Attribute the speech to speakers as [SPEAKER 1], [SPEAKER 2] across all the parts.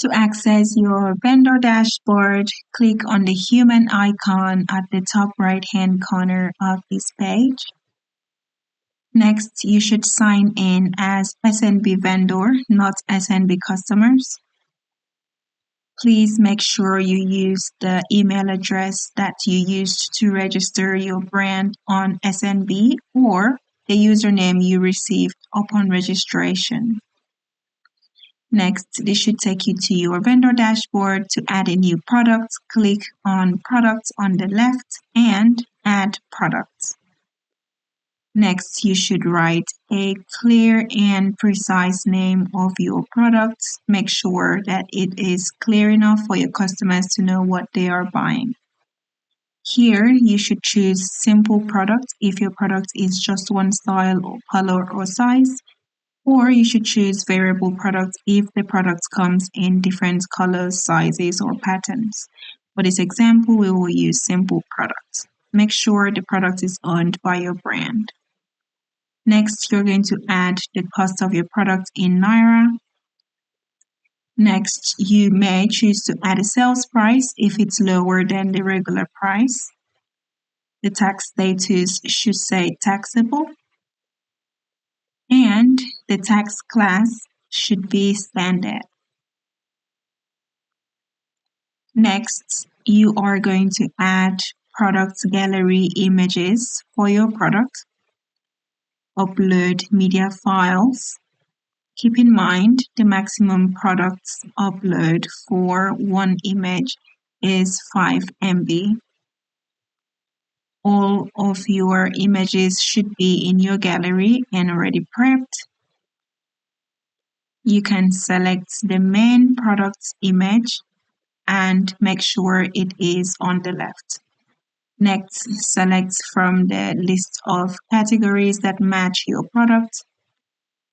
[SPEAKER 1] To access your vendor dashboard, click on the human icon at the top right-hand corner of this page. Next, you should sign in as SNB vendor, not SNB customers. Please make sure you use the email address that you used to register your brand on SNB or the username you received upon registration. Next, this should take you to your vendor dashboard. To add a new product, click on Products on the left and Add Products. Next, you should write a clear and precise name of your product. Make sure that it is clear enough for your customers to know what they are buying. Here, you should choose simple product if your product is just one style or color or size, or you should choose variable product if the product comes in different colors, sizes, or patterns. For this example, we will use simple product. Make sure the product is owned by your brand. Next, you're going to add the cost of your product in Naira. Next, you may choose to add a sales price if it's lower than the regular price. The tax status should say taxable. And the tax class should be standard. Next, you are going to add product gallery images for your product. Upload media files. Keep in mind the maximum products upload for one image is 5 MB. All of your images should be in your gallery and already prepped. You can select the main product's image and make sure it is on the left. Next, select from the list of categories that match your product.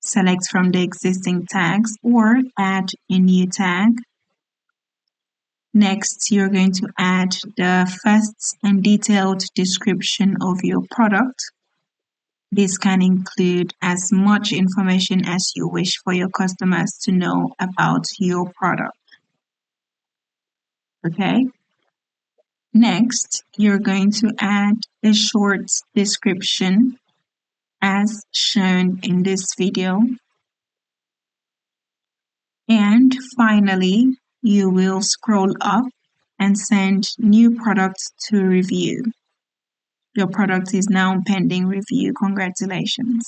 [SPEAKER 1] Select from the existing tags or add a new tag. Next, you're going to add the first and detailed description of your product. This can include as much information as you wish for your customers to know about your product. Okay. Next, you're going to add a short description as shown in this video. And finally, you will scroll up and send new products to review. Your product is now pending review. Congratulations.